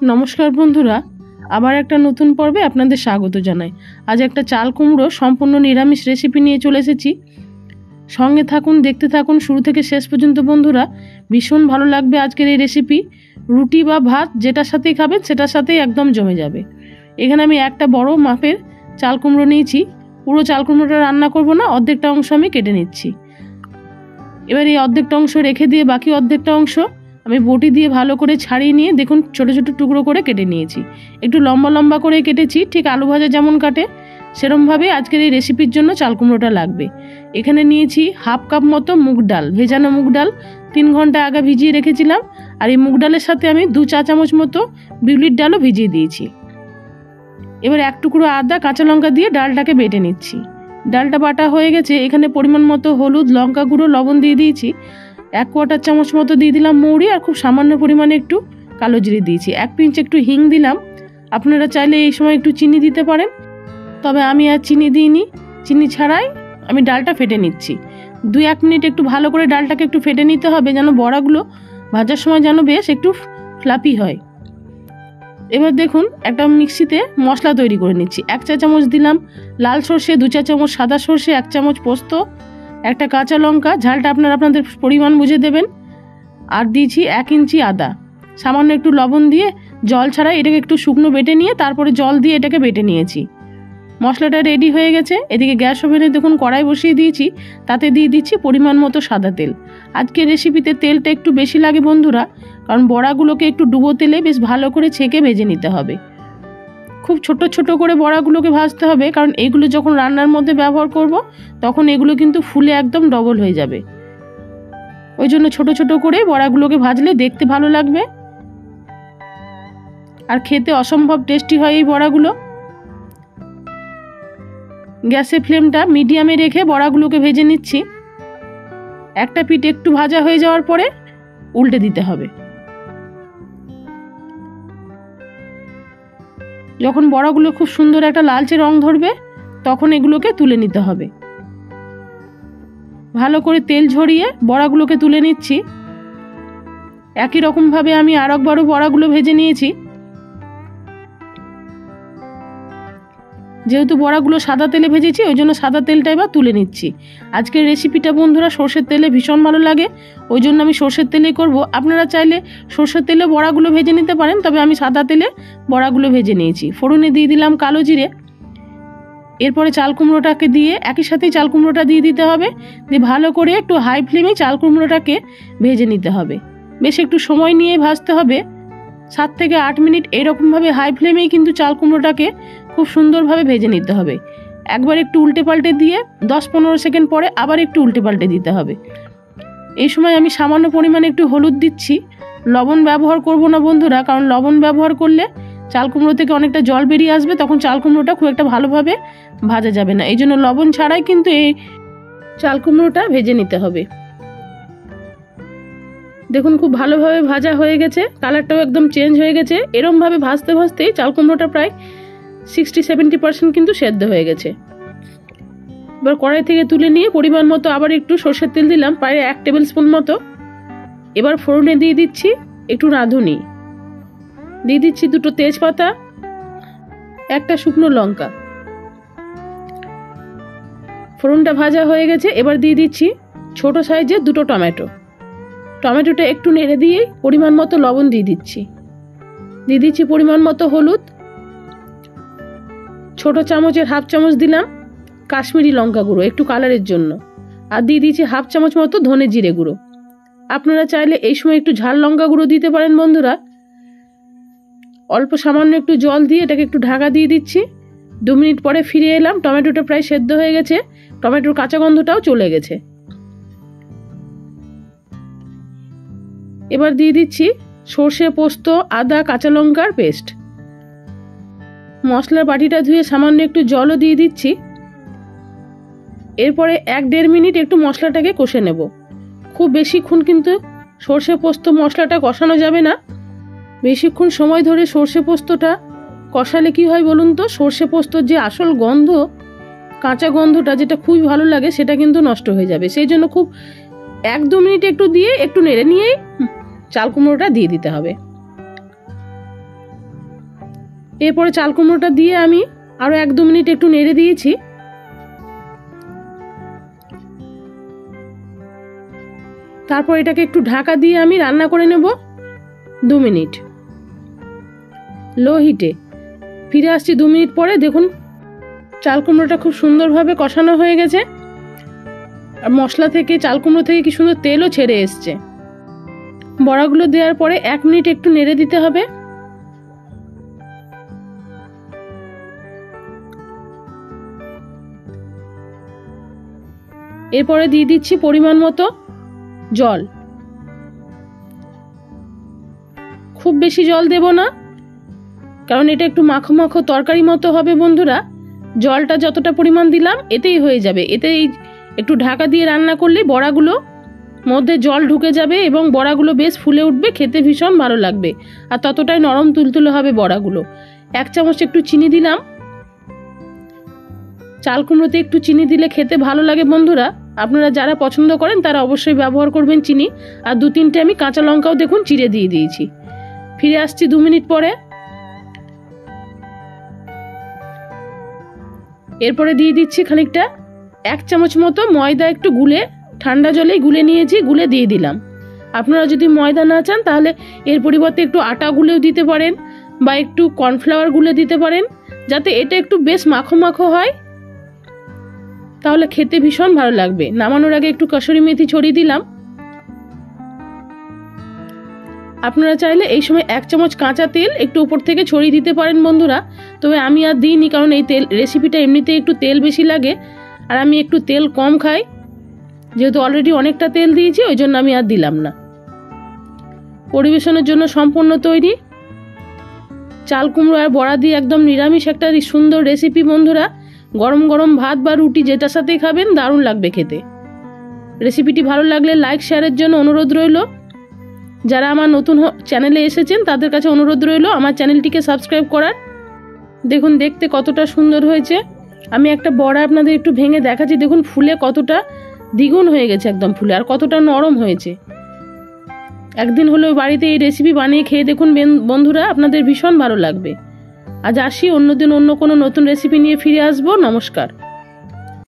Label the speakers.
Speaker 1: নমস্কার বন্ধুরা, আবার একটা নতুন পর্বে আপনাদের স্বাগত জানাই। আজ একটা চাল কুমড়ো সম্পূর্ণ নিরামিষ রেসিপি নিয়ে চলে এসেছি। সঙ্গে থাকুন, দেখতে থাকুন শুরু থেকে শেষ পর্যন্ত বন্ধুরা। ভীষণ ভালো লাগবে আজকের এই রেসিপি। রুটি বা ভাত যেটার সাথেই খাবেন সেটার সাথেই একদম জমে যাবে। এখানে আমি একটা বড় মাপের চাল কুমড়ো নিয়েছি। পুরো চাল কুমড়োটা রান্না করব না, অর্ধেকটা অংশ আমি কেটে নিচ্ছি। এবার এই অর্ধেকটা অংশ রেখে দিয়ে বাকি অর্ধেকটা অংশ আমি বটি দিয়ে ভালো করে ছাড়িয়ে নিয়ে দেখুন ছোট ছোট টুকরো করে কেটে নিয়েছি। একটু লম্বা লম্বা করে কেটেছি, ঠিক আলু ভাজা যেমন কাটে সেরমভাবে আজকের এই রেসিপির জন্য চাল কুমড়োটা লাগবে। এখানে নিয়েছি হাফ কাপ মতো মুগ ডাল, ভেজানো মুগ ডাল 3 ঘন্টা আগে ভিজিয়ে রেখেছিলাম। আর এই মুগ ডালের সাথে আমি 2 চা চামচ মতো বিউলির ডালও ভিজিয়ে দিয়েছি। এবার এক টুকরো আদা, কাঁচা লঙ্কা দিয়ে ডালটাকে বেটে নিচ্ছি। ডালটা বাটা হয়ে গেছে। এখানে পরিমাণ মতো হলুদ, লঙ্কা গুঁড়ো, লবণ দিয়ে দিয়েছি। 1 কোয়াটার চামচ মতো দিয়ে দিলাম মৌরি, আর খুব সামান্য পরিমাণে একটু কালো জিরে দিয়েছি। 1 পিঞ্চ একটু হিং দিলাম। আপনারা চাইলে এই সময় একটু চিনি দিতে পারেন, তবে আমি আর চিনি দিইনি। চিনি ছাড়াই আমি ডালটা ফেটে নিচ্ছি। 2-1 মিনিট একটু ভালো করে ডালটাকে একটু ফেটে নিতে হবে, যেন বড়াগুলো ভাজার সময় যেন বেশ একটু ফ্লাপি হয়। এবার দেখুন একটা মিক্সিতে মশলা তৈরি করে নিচ্ছি। 1 চা চামচ দিলাম লাল সর্ষে, 2 চা চামচ সাদা সর্ষে, 1 চামচ পোস্ত, একটা কাঁচা লঙ্কা, ঝালটা আপনাদের পরিমাণ বুঝে দেবেন। আর দিয়েছি 1 ইঞ্চি আদা। সামান্য একটু লবণ দিয়ে জল ছাড়া এটাকে একটু শুকনো বেটে নিয়ে তারপরে জল দিয়ে এটাকে বেটে নিয়েছি। মশলাটা রেডি হয়ে গেছে। এদিকে গ্যাস ওভেনে দেখুন কড়াই বসিয়ে দিয়েছি, তাতে দিয়ে দিচ্ছি পরিমাণ মতো সাদা তেল। আজকের রেসিপিতে তেলটা একটু বেশি লাগে বন্ধুরা, কারণ বড়াগুলোকে একটু ডুবো তেলে বেশ ভালো করে ছেঁকে ভেজে নিতে হবে। খুব ছোট ছোট করে বড়াগুলোকে ভাজতে হবে, কারণ এগুলো যখন রান্নার মধ্যে ব্যবহার করব তখন এগুলো কিন্তু ফুলে একদম ডবল হয়ে যাবে। ওই জন্য ছোট ছোট করে বড়াগুলোকে ভাজলে দেখতে ভালো লাগবে আর খেতে অসম্ভব টেস্টি হয় এই বড়াগুলো। গ্যাসের ফ্লেমটা মিডিয়ামে রেখে বড়াগুলোকে ভেজে নিচ্ছি। একটা পিঠ একটু ভাজা হয়ে যাওয়ার পরে উল্টে দিতে হবে। যখন বড়াগুলো খুব সুন্দর একটা লালচে রং ধরবে তখন এগুলোকে তুলে নিতে হবে। ভালো করে তেল ঝরিয়ে বড়াগুলোকে তুলে নিচ্ছি। একই রকমভাবে আমি আরেকবারও বড়াগুলো ভেজে নিয়েছি। যেহেতু বড়াগুলো সাদা তেলে ভেজেছি ওই জন্য সাদা তেলটা এবার তুলে নিচ্ছি। আজকের রেসিপিটা বন্ধুরা সর্ষের তেলে ভীষণ ভালো লাগে, ওই জন্য আমি সর্ষের তেলেই করব। আপনারা চাইলে সর্ষের তেলে বড়াগুলো ভেজে নিতে পারেন, তবে আমি সাদা তেলে বড়াগুলো ভেজে নিয়েছি। ফোড়নে দিয়ে দিলাম কালো জিরে। এরপরে চাল কুমড়োটাকে দিয়ে একই সাথেই চাল কুমড়োটা দিয়ে দিতে হবে। দিয়ে ভালো করে একটু হাই ফ্লেমে চাল কুমড়োটাকে ভেজে নিতে হবে। বেশ একটু সময় নিয়ে ভাজতে হবে, 7 থেকে 8 মিনিট এরকমভাবে হাই ফ্লেমেই কিন্তু চাল কুমড়োটাকে খুব সুন্দরভাবে ভেজে নিতে হবে। একবার একটু উল্টে পাল্টে দিয়ে 10-15 সেকেন্ড পরে আবার একটু উল্টে পাল্টে দিতে হবে। এই সময় আমি সামান্য পরিমাণে একটু হলুদ দিচ্ছি। লবণ ব্যবহার করব না বন্ধুরা, কারণ লবণ ব্যবহার করলে চাল কুমড়ো থেকে অনেকটা জল বেরিয়ে আসবে, তখন চাল কুমড়োটা খুব একটা ভালোভাবে ভাজা যাবে না। এই জন্য লবণ ছাড়াই কিন্তু এই চাল কুমড়োটা ভেজে নিতে হবে। দেখুন খুব ভালোভাবে ভাজা হয়ে গেছে, কালারটাও একদম চেঞ্জ হয়ে গেছে। এরমভাবে ভাজতে ভাজতেই চাল কুমড়োটা প্রায় 60-70% কিন্তু সেদ্ধ হয়ে গেছে। এবার কড়াই থেকে তুলে নিয়ে পরিমাণ মতো আবার একটু সর্ষের তেল দিলাম, প্রায় 1 টেবিল স্পুন মতো। এবার ফোড়নে দিয়ে দিচ্ছি একটু রাঁধুনি, দিয়ে দিচ্ছি 2টো তেজপাতা, একটা শুকনো লঙ্কা। ফোড়নটা ভাজা হয়ে গেছে। এবার দিয়ে দিচ্ছি ছোট সাইজের 2টো টমেটো। টমেটোটা একটু নেড়ে দিয়ে পরিমাণ মতো লবণ দিয়ে দিচ্ছি। দিয়ে দিচ্ছি পরিমাণ মতো হলুদ, ছোট চামচের 1/2 চামচ দিলাম কাশ্মীরি লঙ্কা গুঁড়ো একটু কালারের জন্য, আর দিয়ে দিচ্ছি 1/2 চামচ মতো ধনে জিরে গুঁড়ো। আপনারা চাইলে এই সময় একটু ঝাল লঙ্কা গুঁড়ো দিতে পারেন বন্ধুরা। অল্প সামান্য একটু জল দিয়ে এটাকে একটু ঢাকা দিয়ে দিচ্ছি। 2 মিনিট পরে ফিরে এলাম। টমেটোটা প্রায় সেদ্ধ হয়ে গেছে, টমেটোর কাঁচা গন্ধটাও চলে গেছে। এবার দিয়ে দিচ্ছি সর্ষে, পোস্ত, আদা, কাঁচা লঙ্কার পেস্ট। মশলার বাটিটা ধুয়ে সামান্য একটু জলও দিয়ে দিচ্ছি। এরপরে 1-1.5 মিনিট একটু মশলাটাকে কষে নেব। খুব বেশিক্ষণ কিন্তু সর্ষে পোস্ত মশলাটা কষানো যাবে না। বেশিক্ষণ সময় ধরে সর্ষে পোস্তটা কষালে কি হয় বলুন তো, সর্ষে পোস্তর যে আসল গন্ধ, কাঁচা গন্ধটা যেটা খুবই ভালো লাগে, সেটা কিন্তু নষ্ট হয়ে যাবে। সেই জন্য খুব 1-2 মিনিট একটু দিয়ে একটু নেড়ে নিয়েই চাল কুমড়োটা দিয়ে দিতে হবে। এরপরে চাল কুমড়োটা দিয়ে আমি আরও 1-2 মিনিট একটু নেড়ে দিয়েছি। তারপর এটাকে একটু ঢাকা দিয়ে আমি রান্না করে নেব 2 মিনিট লো হিটে। ফিরে আসছি 2 মিনিট পরে। দেখুন চাল কুমড়োটা খুব সুন্দরভাবে কষানো হয়ে গেছে, আর মশলা থেকে চাল কুমড়ো থেকে কি সুন্দর তেলও ছেড়ে এসছে। বড়াগুলো দেওয়ার পরে 1 মিনিট একটু নেড়ে দিতে হবে। এরপরে দিয়ে দিচ্ছি পরিমাণ মতো জল। খুব বেশি জল দেব না, কারণ এটা একটু মাখো মাখো তরকারি মতো হবে বন্ধুরা। জলটা যতটা পরিমাণ দিলাম এতেই হয়ে যাবে। এতেই একটু ঢাকা দিয়ে রান্না করলে বড়াগুলো মধ্যে জল ঢুকে যাবে এবং বড়াগুলো বেশ ফুলে উঠবে, খেতে ভীষণ ভালো লাগবে, আর ততটাই নরম তুলতুলে হবে বড়াগুলো। 1 চামচ একটু চিনি দিলাম। চাল কুমড়োতে একটু চিনি দিলে খেতে ভালো লাগে বন্ধুরা। আপনারা যারা পছন্দ করেন তারা অবশ্যই ব্যবহার করবেন চিনি। আর 2-3টে আমি কাঁচা লঙ্কাও দেখুন চিড়ে দিয়ে দিয়েছি। ফিরে আসছি 2 মিনিট পরে। এরপরে দিয়ে দিচ্ছি খানিকটা 1 চামচ মতো ময়দা, একটু গুলে ঠান্ডা জলেই গুলে নিয়েছি, গুলে দিয়ে দিলাম। আপনারা যদি ময়দা না চান তাহলে এর পরিবর্তে একটু আটা গুলেও দিতে পারেন বা একটু কর্নফ্লাওয়ার গুলে দিতে পারেন, যাতে এটা একটু বেশ মাখো মাখো হয়, তাহলে খেতে ভীষণ ভালো লাগবে। নামানোর আগে একটু কসুরি মেথি ছড়িয়ে দিলাম। আপনারা চাইলে এই সময় 1 চামচ কাঁচা তেল একটু উপর থেকে ছড়িয়ে দিতে পারেন বন্ধুরা, তবে আমি আর দিইনি, কারণ এই তেল রেসিপিটা এমনিতে একটু তেল বেশি লাগে, আর আমি একটু তেল কম খাই, যেহেতু অলরেডি অনেকটা তেল দিয়েছি, ওই জন্য আমি আর দিলাম না। পরিবেশনের জন্য সম্পূর্ণ তৈরি চাল কুমড়ো আর বড়া দিয়ে একদম নিরামিষ একটা সুন্দর রেসিপি বন্ধুরা। গরম গরম ভাত বা রুটি যেটার সাথেই খাবেন দারুণ লাগবে খেতে। রেসিপিটি ভালো লাগলে লাইক শেয়ারের জন্য অনুরোধ রইল। যারা আমার নতুন চ্যানেলে এসেছেন তাদের কাছে অনুরোধ রইল আমার চ্যানেলটিকে সাবস্ক্রাইব করার। দেখুন দেখতে কতটা সুন্দর হয়েছে। আমি একটা বড়া আপনাদের একটু ভেঙে দেখাচ্ছি। দেখুন ফুলে কতটা দ্বিগুণ হয়ে গেছে একদম ফুলে, আর কতটা নরম হয়েছে। একদিন হলেও বাড়িতে এই রেসিপি বানিয়ে খেয়ে দেখুন বন্ধুরা, আপনাদের ভীষণ ভালো লাগবে। আজ আসি, অন্যদিন অন্য কোনো নতুন রেসিপি নিয়ে ফিরে আসবো। নমস্কার।